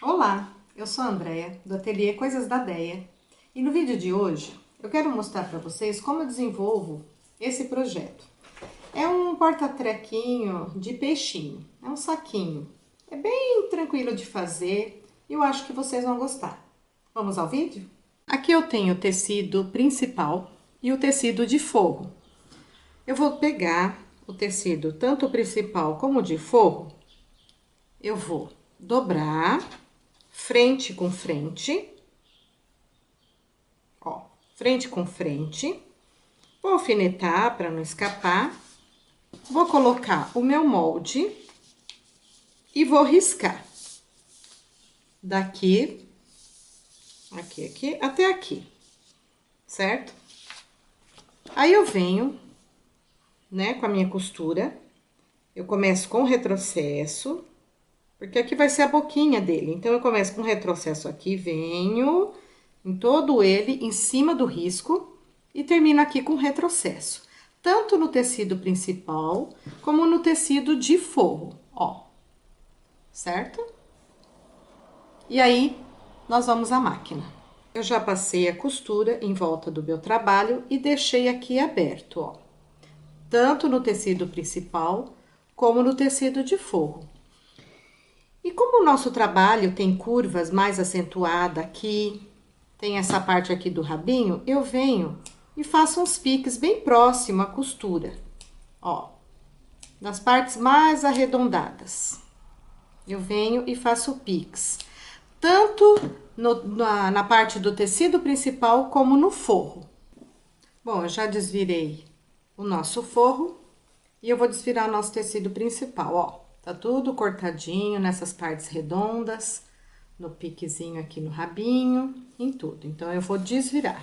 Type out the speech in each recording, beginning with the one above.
Olá, eu sou a Andrea, do ateliê Coisas da Deia, e no vídeo de hoje eu quero mostrar para vocês como eu desenvolvo esse projeto. É um porta-trequinho de peixinho, é um saquinho, é bem tranquilo de fazer e eu acho que vocês vão gostar. Vamos ao vídeo? Aqui eu tenho o tecido principal e o tecido de forro. Eu vou pegar o tecido, tanto o principal como o de forro, eu vou dobrar frente com frente, ó, frente com frente. Vou alfinetar para não escapar. Vou colocar o meu molde e vou riscar daqui, aqui, até aqui, certo? Aí eu venho, né, com a minha costura, eu começo com retrocesso, porque aqui vai ser a boquinha dele. Então, eu começo com retrocesso aqui, venho em todo ele, em cima do risco, e termino aqui com retrocesso. Tanto no tecido principal, como no tecido de forro, ó. Certo? E aí, nós vamos à máquina. Eu já passei a costura em volta do meu trabalho e deixei aqui aberto, ó. Tanto no tecido principal, como no tecido de forro. E como o nosso trabalho tem curvas mais acentuadas aqui, tem essa parte aqui do rabinho, eu venho e faço uns piques bem próximo à costura, ó, nas partes mais arredondadas. Eu venho e faço piques, tanto na parte do tecido principal como no forro. Bom, eu já desvirei o nosso forro e eu vou desvirar o nosso tecido principal, ó. Tá tudo cortadinho nessas partes redondas, no piquezinho aqui no rabinho, em tudo. Então, eu vou desvirar.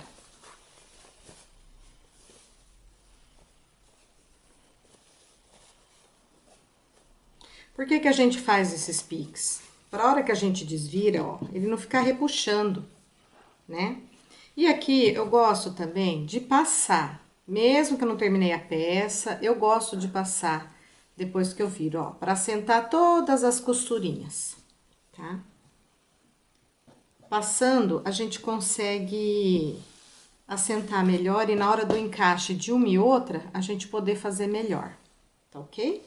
Por que que a gente faz esses piques? Pra hora que a gente desvira, ó, ele não ficar repuxando, né? E aqui eu gosto também de passar, mesmo que eu não terminei a peça, eu gosto de passar depois que eu viro, ó, pra assentar todas as costurinhas, tá? Passando, a gente consegue assentar melhor e na hora do encaixe de uma e outra, a gente poder fazer melhor, tá ok?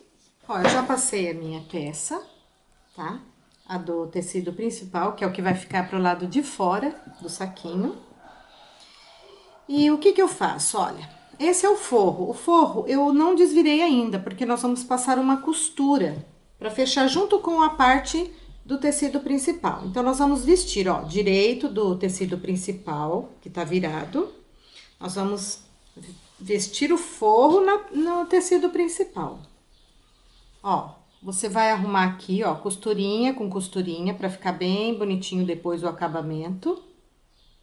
Ó, eu já passei a minha peça, tá? A do tecido principal, que é o que vai ficar pro lado de fora do saquinho. E o que que eu faço? Olha, esse é o forro. O forro eu não desvirei ainda, porque nós vamos passar uma costura para fechar junto com a parte do tecido principal. Então, nós vamos vestir, ó, direito do tecido principal, que tá virado. Nós vamos vestir o forro no tecido principal. Ó, você vai arrumar aqui, ó, costurinha com costurinha, para ficar bem bonitinho depois o acabamento,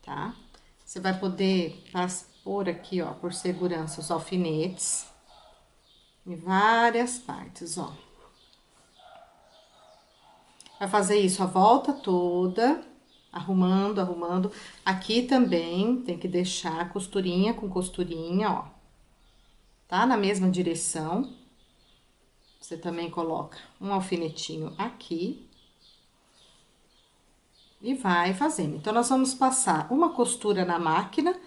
tá? Você vai poder pôr aqui, ó, por segurança, os alfinetes em várias partes, ó. Vai fazer isso a volta toda, arrumando, arrumando. Aqui também tem que deixar costurinha com costurinha, ó. Tá? Na mesma direção. Você também coloca um alfinetinho aqui. E vai fazendo. Então, nós vamos passar uma costura na máquina,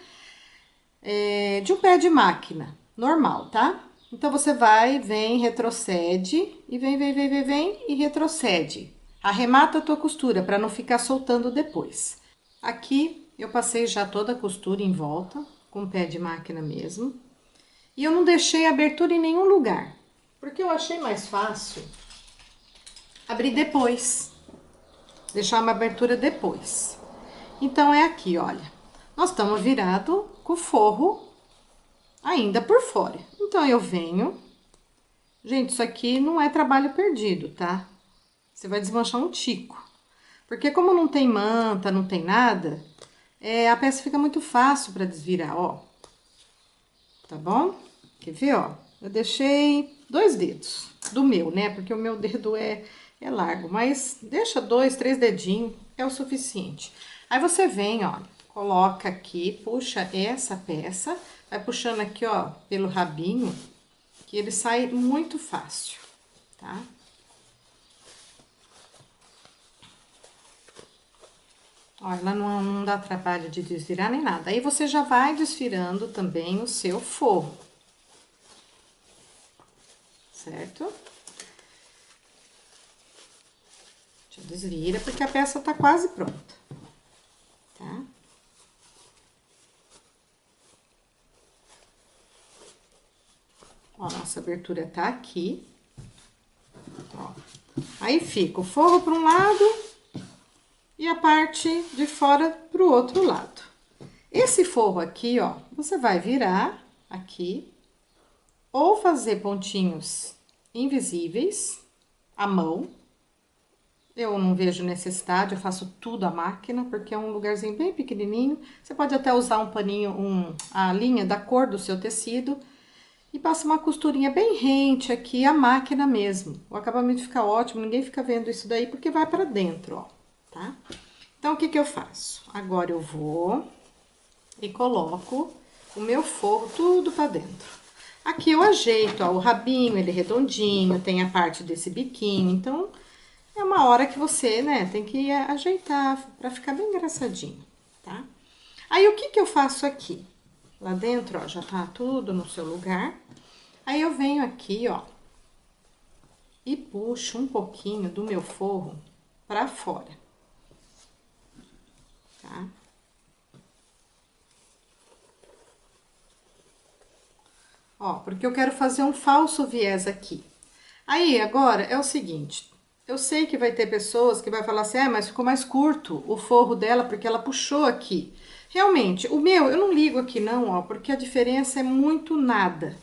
de um pé de máquina, normal, tá? Então, você vai, vem, retrocede, e vem, e retrocede. Arremata a tua costura, para não ficar soltando depois. Aqui, eu passei já toda a costura em volta, com o pé de máquina mesmo. E eu não deixei abertura em nenhum lugar, porque eu achei mais fácil abrir depois. Deixar uma abertura depois. Então, é aqui, olha. Nós estamos virado com o forro ainda por fora. Então, eu venho... Gente, isso aqui não é trabalho perdido, tá? Você vai desmanchar um tico. Porque como não tem manta, não tem nada, a peça fica muito fácil para desvirar, ó. Tá bom? Quer ver, ó? Eu deixei 2 dedos do meu, né? Porque o meu dedo é largo, mas deixa 2, 3 dedinhos, é o suficiente. Aí, você vem, ó, coloca aqui, puxa essa peça, vai puxando aqui, ó, pelo rabinho, que ele sai muito fácil, tá? Ó, ela não dá trabalho de desvirar nem nada. Aí, você já vai desvirando também o seu forro. Certo? Já desvira, porque a peça tá quase pronta. Tá? Ó, nossa abertura tá aqui. Ó. Aí, fica o forro para um lado e a parte de fora pro outro lado. Esse forro aqui, ó, você vai virar aqui ou fazer pontinhos invisíveis à mão. Eu não vejo necessidade, eu faço tudo à máquina, porque é um lugarzinho bem pequenininho. Você pode até usar um paninho, a linha da cor do seu tecido e passa uma costurinha bem rente aqui, à máquina mesmo. O acabamento fica ótimo, ninguém fica vendo isso daí, porque vai pra dentro, ó, tá? Então, o que que eu faço? Agora, eu vou e coloco o meu forro tudo pra dentro. Aqui eu ajeito, ó, o rabinho, ele é redondinho, tem a parte desse biquinho, então... É uma hora que você, né, tem que ajeitar pra ficar bem engraçadinho, tá? Aí, o que que eu faço aqui? Lá dentro, ó, já tá tudo no seu lugar. Aí, eu venho aqui, ó, e puxo um pouquinho do meu forro pra fora, tá? Ó, porque eu quero fazer um falso viés aqui. Aí, agora, é o seguinte... Eu sei que vai ter pessoas que vai falar assim, mas ficou mais curto o forro dela porque ela puxou aqui. Realmente, o meu, eu não ligo aqui não, ó, porque a diferença é muito nada.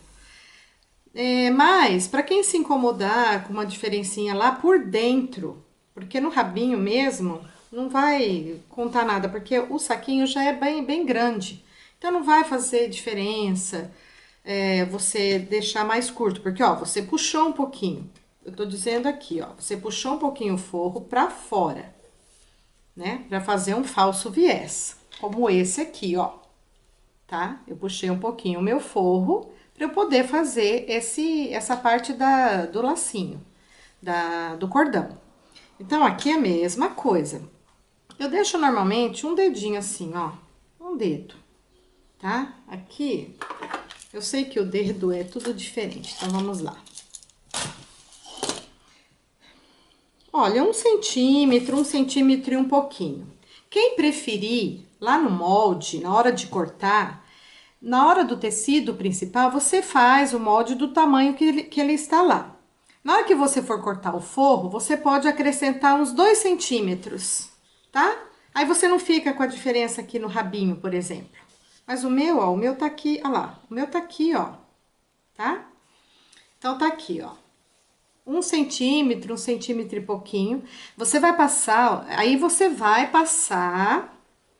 Mas, para quem se incomodar com uma diferencinha lá por dentro, porque no rabinho mesmo, não vai contar nada, porque o saquinho já é bem grande. Então, não vai fazer diferença você deixar mais curto, porque, ó, você puxou um pouquinho. Eu tô dizendo aqui, ó, você puxou um pouquinho o forro pra fora, né? Pra fazer um falso viés, como esse aqui, ó, tá? Eu puxei um pouquinho o meu forro pra eu poder fazer essa parte do lacinho, do cordão. Então, aqui é a mesma coisa. Eu deixo normalmente um dedinho assim, ó, um dedo, tá? Aqui, eu sei que o dedo é tudo diferente, então vamos lá. Olha, 1 centímetro e um pouquinho. Quem preferir, lá no molde, na hora de cortar, na hora do tecido principal, você faz o molde do tamanho que ele está lá. Na hora que você for cortar o forro, você pode acrescentar uns 2 centímetros, tá? Aí você não fica com a diferença aqui no rabinho, por exemplo. Mas o meu, ó, o meu tá aqui, ó lá, o meu tá aqui, ó, tá? Então, tá aqui, ó. 1 centímetro e pouquinho. Você vai passar, aí você vai passar,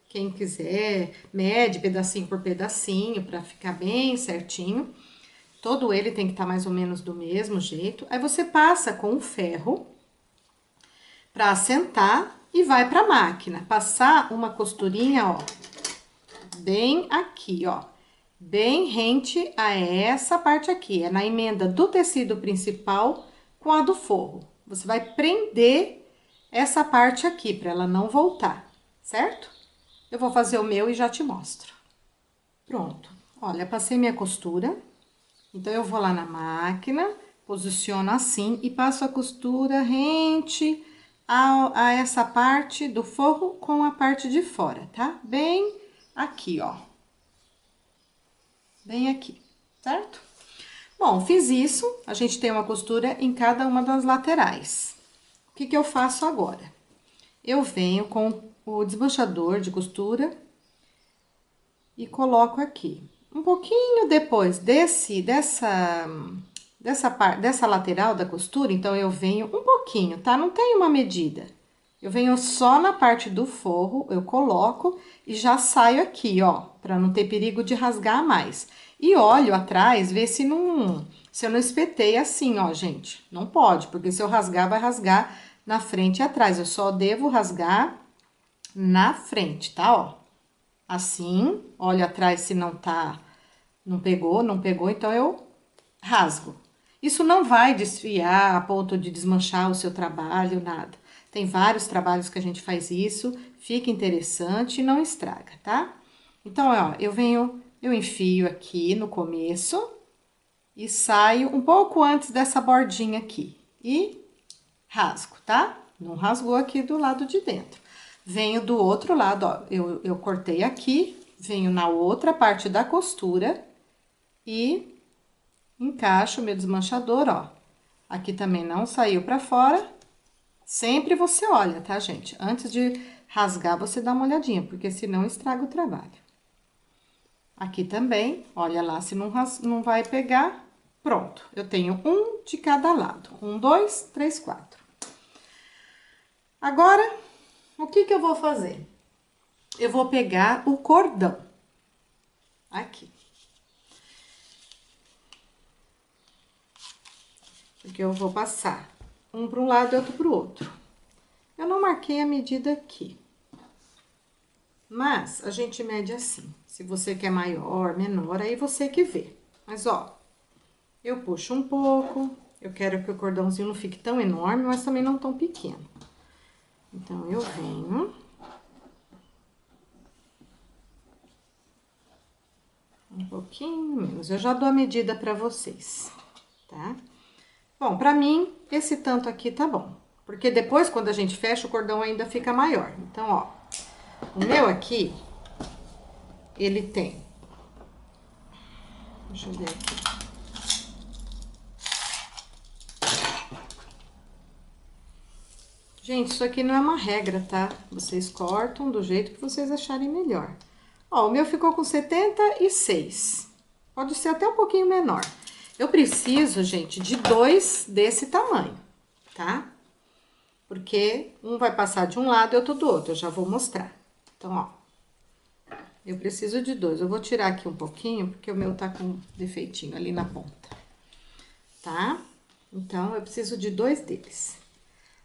quem quiser, mede pedacinho por pedacinho, pra ficar bem certinho. Todo ele tem que estar mais ou menos do mesmo jeito. Aí, você passa com o ferro pra assentar e vai pra máquina. Passar uma costurinha, ó, bem aqui, ó. Bem rente a essa parte aqui. É na emenda do tecido principal com a do forro. Você vai prender essa parte aqui, pra ela não voltar, certo? Eu vou fazer o meu e já te mostro. Pronto. Olha, passei minha costura. Então, eu vou lá na máquina, posiciono assim e passo a costura rente a essa parte do forro com a parte de fora, tá? Bem aqui, ó. Bem aqui, certo? Bom, fiz isso, a gente tem uma costura em cada uma das laterais. O que que eu faço agora? Eu venho com o desmanchador de costura e coloco aqui. Um pouquinho depois dessa lateral da costura, então, eu venho um pouquinho, tá? Não tem uma medida. Eu venho só na parte do forro, eu coloco e já saio aqui, ó, pra não ter perigo de rasgar mais. E olho atrás, ver se eu não espetei assim, ó, gente. Não pode, porque se eu rasgar, vai rasgar na frente e atrás. Eu só devo rasgar na frente, tá, ó? Assim, olho atrás se não pegou, então eu rasgo. Isso não vai desfiar a ponto de desmanchar o seu trabalho, nada. Tem vários trabalhos que a gente faz isso, fica interessante e não estraga, tá? Então, ó, eu enfio aqui no começo e saio um pouco antes dessa bordinha aqui e rasgo, tá? Não rasgou aqui do lado de dentro. Venho do outro lado, ó, eu cortei aqui, venho na outra parte da costura e encaixo o meu desmanchador, ó. Aqui também não saiu pra fora. Sempre você olha, tá, gente? Antes de rasgar, você dá uma olhadinha, porque senão estraga o trabalho. Aqui também, olha lá, se não vai pegar, pronto. Eu tenho um de cada lado. 1, 2, 3, 4. Agora, o que que eu vou fazer? Eu vou pegar o cordão. Aqui. Porque eu vou passar um para um lado e outro para o outro. Eu não marquei a medida aqui. Mas, a gente mede assim. Se você quer maior, menor, aí você que vê. Mas, ó, eu puxo um pouco. Eu quero que o cordãozinho não fique tão enorme, mas também não tão pequeno. Então, eu venho. Um pouquinho menos. Eu já dou a medida pra vocês, tá? Bom, pra mim, esse tanto aqui tá bom. Porque depois, quando a gente fecha, o cordão ainda fica maior. Então, ó, o meu aqui, ele tem... Deixa eu ver aqui. Gente, isso aqui não é uma regra, tá? Vocês cortam do jeito que vocês acharem melhor. Ó, o meu ficou com 76. Pode ser até um pouquinho menor. Eu preciso, gente, de 2 desse tamanho, tá? Porque um vai passar de um lado e outro do outro. Eu já vou mostrar. Então, ó. Eu preciso de 2. Eu vou tirar aqui um pouquinho, porque o meu tá com defeitinho ali na ponta. Tá? Então, eu preciso de 2 deles.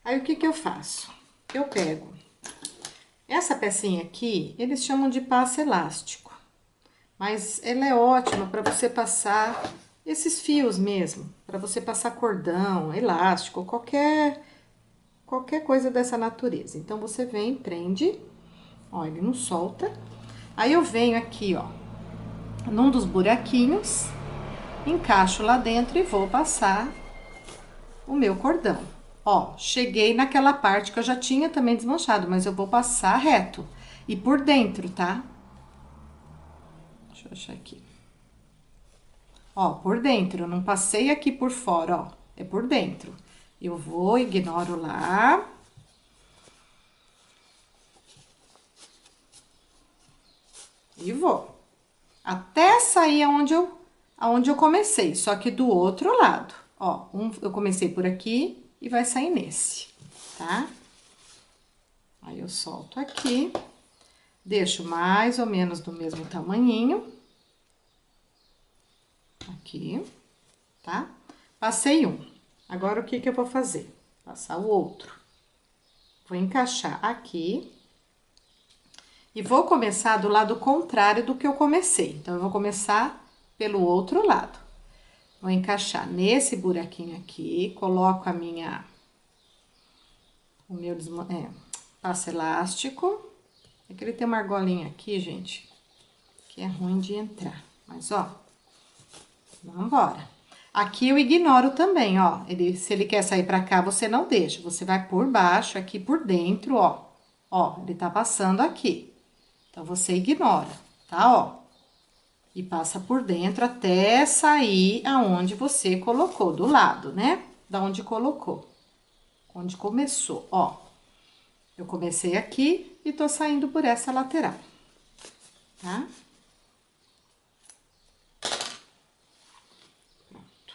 Aí, o que que eu faço? Eu pego essa pecinha aqui, eles chamam de passa elástico. Mas ela é ótima para você passar esses fios mesmo. Para você passar cordão, elástico, qualquer coisa dessa natureza. Então, você vem, prende. Ó, ele não solta. Aí, eu venho aqui, ó, num dos buraquinhos, encaixo lá dentro e vou passar o meu cordão. Ó, cheguei naquela parte que eu já tinha também desmanchado, mas eu vou passar reto. E por dentro, tá? Deixa eu achar aqui. Ó, por dentro, eu não passei aqui por fora, ó. É por dentro. Eu vou, ignoro lá. E vou. Até sair aonde eu comecei, só que do outro lado. Ó, eu comecei por aqui e vai sair nesse, tá? Aí, eu solto aqui, deixo mais ou menos do mesmo tamanhinho. Aqui, tá? Passei um. Agora, o que que eu vou fazer? Passar o outro. Vou encaixar aqui. E vou começar do lado contrário do que eu comecei. Então, eu vou começar pelo outro lado. Vou encaixar nesse buraquinho aqui, coloco o meu passo elástico. É que ele tem uma argolinha aqui, gente, que é ruim de entrar. Mas, ó, vambora. Aqui eu ignoro também, ó. Se ele quer sair pra cá, você não deixa. Você vai por baixo, aqui por dentro, ó. Ó, ele tá passando aqui. Então, você ignora, tá, ó. E passa por dentro até sair aonde você colocou, do lado, né? Da onde colocou. Onde começou, ó. Eu comecei aqui e tô saindo por essa lateral, tá? Pronto.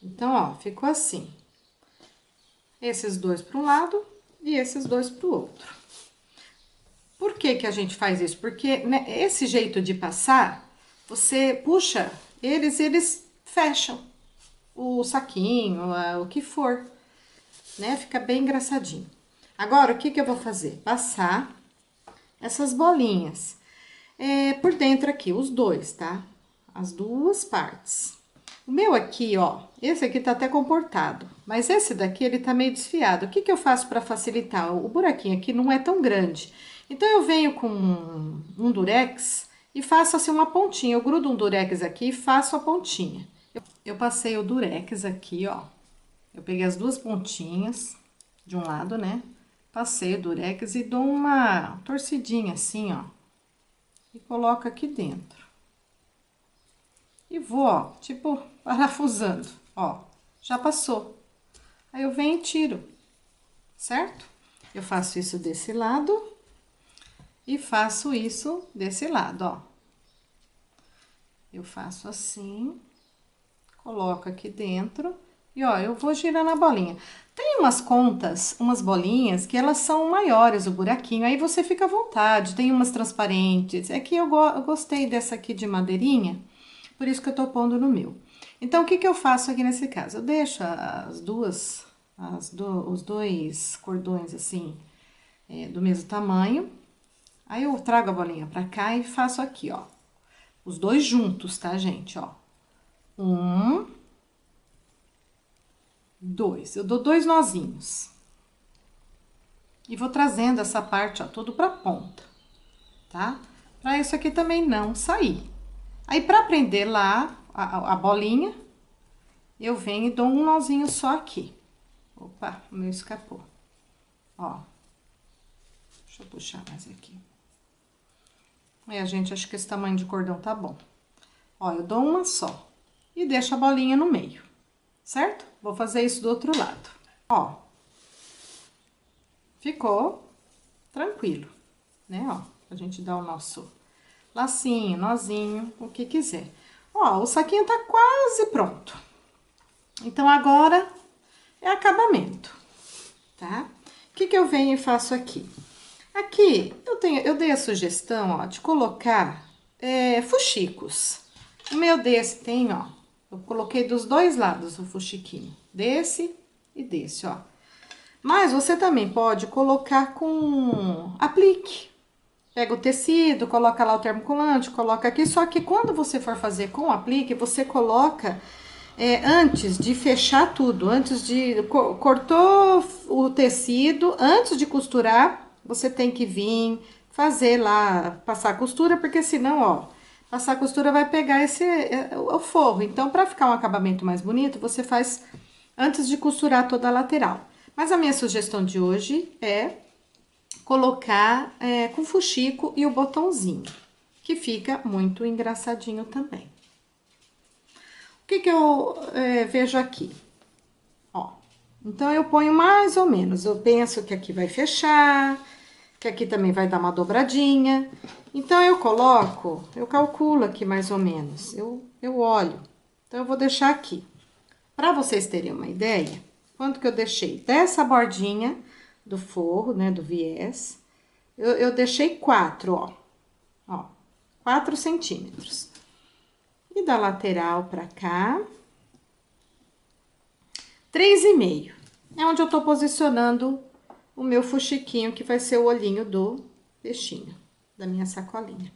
Então, ó, ficou assim. Esses 2 para um lado e esses 2 para o outro. Por que que a gente faz isso? Porque, né, esse jeito de passar, você puxa eles fecham o saquinho, o que for, né? Fica bem engraçadinho. Agora, o que que eu vou fazer? Passar essas bolinhas por dentro aqui, os dois, tá? As duas partes. O meu aqui, ó, esse aqui tá até comportado, mas esse daqui ele tá meio desfiado. O que que eu faço para facilitar? O buraquinho aqui não é tão grande. Então, eu venho com um durex e faço assim uma pontinha. Eu grudo um durex aqui e faço a pontinha. Eu passei o durex aqui, ó. Eu peguei as duas pontinhas de um lado, né? Passei o durex e dou uma torcidinha assim, ó. E coloco aqui dentro. E vou, ó, tipo, parafusando, ó. Já passou. Aí eu venho e tiro, certo? Eu faço isso desse lado e faço isso desse lado, ó. Eu faço assim, coloco aqui dentro e, ó, eu vou girando a bolinha. Tem umas contas, umas bolinhas que elas são maiores, o buraquinho, aí você fica à vontade. Tem umas transparentes. É que eu gostei dessa aqui de madeirinha, por isso que eu tô pondo no meu. Então, o que que eu faço aqui nesse caso? Eu deixo os dois cordões assim, do mesmo tamanho. Aí eu trago a bolinha pra cá e faço aqui, ó. Os dois juntos, tá, gente? Ó. 1, 2. Eu dou 2 nozinhos. E vou trazendo essa parte, ó, tudo pra ponta, tá? Pra isso aqui também não sair. Aí, pra prender lá a bolinha, eu venho e dou um nozinho só aqui. Opa, o meu escapou. Ó. Deixa eu puxar mais aqui. Gente, acho que esse tamanho de cordão tá bom. Ó, eu dou uma só. E deixo a bolinha no meio, certo? Vou fazer isso do outro lado. Ó. Ficou tranquilo, né? Ó, a gente dá o nosso lacinho, nozinho, o que quiser. Ó, o saquinho tá quase pronto. Então, agora é acabamento, tá? O que que eu venho e faço aqui? Aqui, eu dei a sugestão, ó, de colocar fuxicos. O meu desse tem, ó, eu coloquei dos dois lados o fuxiquinho, desse e desse, ó. Mas você também pode colocar com aplique. Pega o tecido, coloca lá o termocolante, coloca aqui. Só que quando você for fazer com aplique, você coloca antes de fechar tudo, antes de... Cortou o tecido, antes de costurar, você tem que vir fazer lá, passar a costura, porque senão, ó, passar a costura vai pegar o forro. Então, para ficar um acabamento mais bonito, você faz antes de costurar toda a lateral. Mas a minha sugestão de hoje é colocar com fuxico e o botãozinho, que fica muito engraçadinho também. O que que eu vejo aqui? Ó, então, eu ponho mais ou menos, eu penso que aqui vai fechar, que aqui também vai dar uma dobradinha. Então, eu calculo aqui mais ou menos, eu olho. Então, eu vou deixar aqui. Pra vocês terem uma ideia, quanto que eu deixei? Dessa bordinha do forro, né, do viés, eu deixei 4, ó. 4 centímetros. E da lateral pra cá, 3,5. É onde eu tô posicionando o meu fuxiquinho, que vai ser o olhinho do peixinho, da minha sacolinha.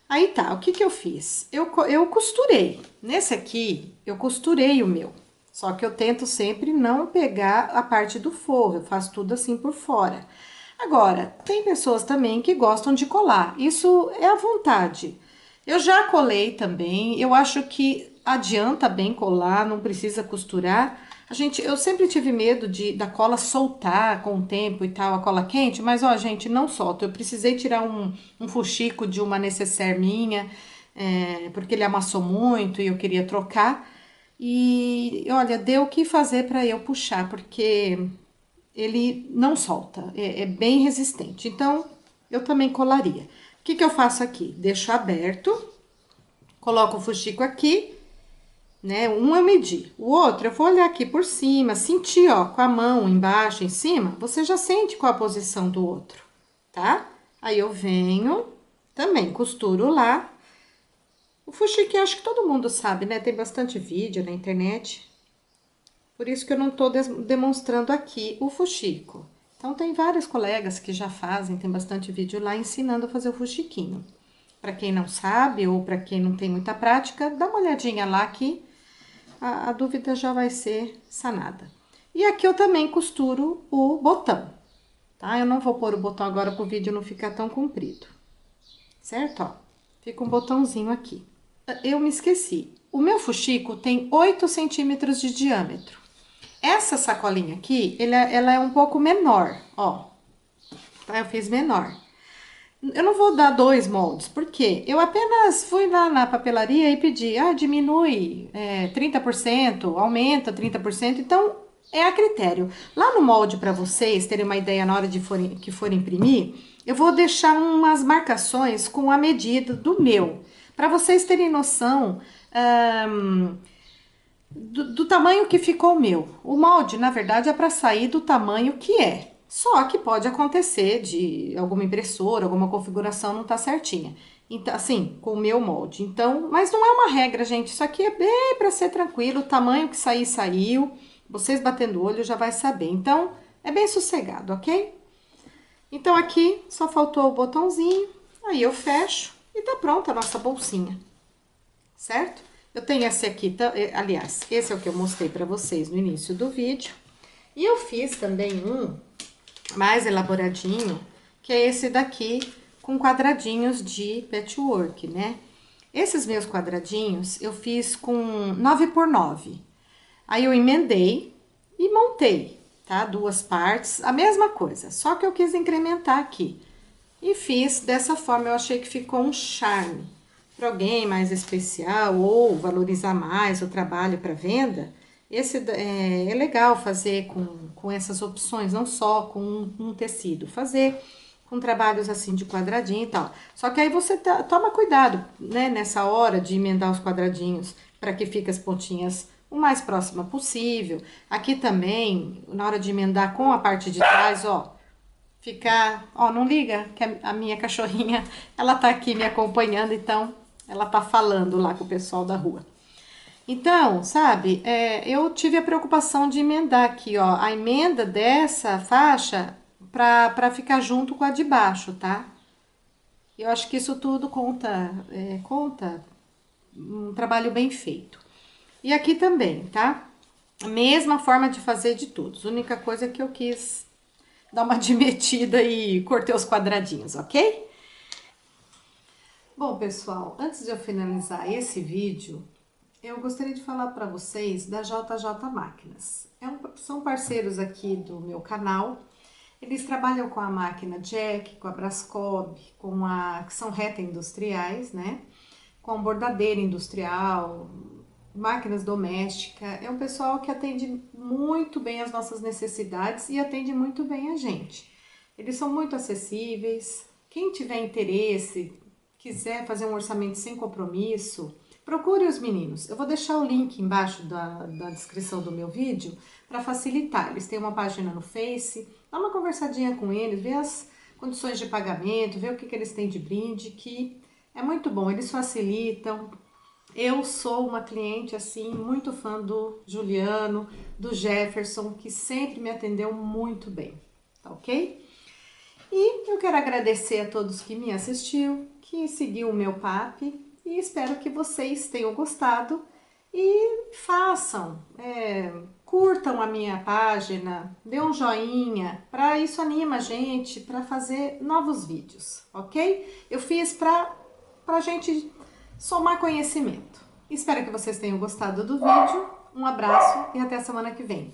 Aí tá, o que que eu fiz? Eu costurei. Nesse aqui, eu costurei o meu. Só que eu tento sempre não pegar a parte do forro, eu faço tudo assim por fora. Agora, tem pessoas também que gostam de colar, isso é à vontade. Eu já colei também, eu acho que adianta bem colar, não precisa costurar. Eu sempre tive medo da cola soltar com o tempo e tal, a cola quente, mas ó, gente, não solta. Eu precisei tirar um fuxico de uma necessaire minha, porque ele amassou muito e eu queria trocar. E olha, deu o que fazer para eu puxar, porque ele não solta, é bem resistente. Então, eu também colaria. O que que eu faço aqui? Deixo aberto, coloco o fuxico aqui, né? Um eu medi, o outro eu vou olhar aqui por cima, sentir, ó, com a mão embaixo, em cima, você já sente qual a posição do outro, tá? Aí eu venho, também costuro lá. O fuxiquinho, acho que todo mundo sabe, né? Tem bastante vídeo na internet. Por isso que eu não tô demonstrando aqui o fuxico. Então, tem vários colegas que já fazem, tem bastante vídeo lá ensinando a fazer o fuxiquinho. Pra quem não sabe ou pra quem não tem muita prática, dá uma olhadinha lá que a dúvida já vai ser sanada. E aqui eu também costuro o botão, tá? Eu não vou pôr o botão agora para o vídeo não ficar tão comprido, certo? Ó, fica um botãozinho aqui. Eu me esqueci. O meu fuxico tem 8 centímetros de diâmetro. Essa sacolinha aqui, ela é um pouco menor, ó. Tá? Eu fiz menor. Eu não vou dar 2 moldes, porque eu apenas fui lá na papelaria e pedi, diminui 30%, aumenta 30%, então é a critério. Lá no molde, para vocês terem uma ideia na hora de que for imprimir, eu vou deixar umas marcações com a medida do meu, para vocês terem noção do tamanho que ficou o meu. O molde, na verdade, é para sair do tamanho que é. Só que pode acontecer de alguma impressora, alguma configuração não tá certinha. Então, assim, com o meu molde. Então, mas não é uma regra, gente. Isso aqui é bem para ser tranquilo. O tamanho que sair, saiu. Vocês batendo o olho já vai saber. Então, é bem sossegado, ok? Então, aqui só faltou o botãozinho. Aí eu fecho e tá pronta a nossa bolsinha. Certo? Eu tenho esse aqui, aliás, esse é o que eu mostrei para vocês no início do vídeo. E eu fiz também um mais elaboradinho, que é esse daqui, com quadradinhos de patchwork, né? Esses meus quadradinhos eu fiz com 9 por 9. Aí eu emendei e montei, tá? 2 partes, a mesma coisa, só que eu quis incrementar aqui. E fiz dessa forma, eu achei que ficou um charme. Para alguém mais especial ou valorizar mais o trabalho para venda, esse é legal fazer com essas opções, não só com um tecido, fazer com trabalhos assim de quadradinho e tal. Só que aí você toma cuidado, né, nessa hora de emendar os quadradinhos, para que fique as pontinhas o mais próxima possível. Aqui também, na hora de emendar com a parte de trás, ó, ficar, ó, não liga, que a minha cachorrinha, ela tá aqui me acompanhando, então ela tá falando lá com o pessoal da rua. Então, sabe, eu tive a preocupação de emendar aqui, ó, a emenda dessa faixa pra ficar junto com a de baixo, tá? Eu acho que isso tudo conta um trabalho bem feito. E aqui também, tá? A mesma forma de fazer de todos. A única coisa que eu quis dar uma admetida e cortei os quadradinhos, ok? Bom, pessoal, antes de eu finalizar esse vídeo, eu gostaria de falar para vocês da JJ Máquinas. São parceiros aqui do meu canal. Eles trabalham com a máquina Jack, com a Brascob, que são reta industriais, né? Com bordadeira industrial, máquinas domésticas. É um pessoal que atende muito bem as nossas necessidades e atende muito bem a gente. Eles são muito acessíveis. Quem tiver interesse, quiser fazer um orçamento sem compromisso, procure os meninos. Eu vou deixar o link embaixo da descrição do meu vídeo para facilitar. Eles têm uma página no Face, dá uma conversadinha com eles, vê as condições de pagamento, vê o que eles têm de brinde, que é muito bom, eles facilitam. Eu sou uma cliente, assim, muito fã do Juliano, do Jefferson, que sempre me atendeu muito bem, tá ok? E eu quero agradecer a todos que me assistiu, que seguiu o meu papo, e espero que vocês tenham gostado e façam, curtam a minha página, dê um joinha, para isso anima a gente para fazer novos vídeos, ok? Eu fiz para a gente somar conhecimento. Espero que vocês tenham gostado do vídeo, um abraço e até a semana que vem.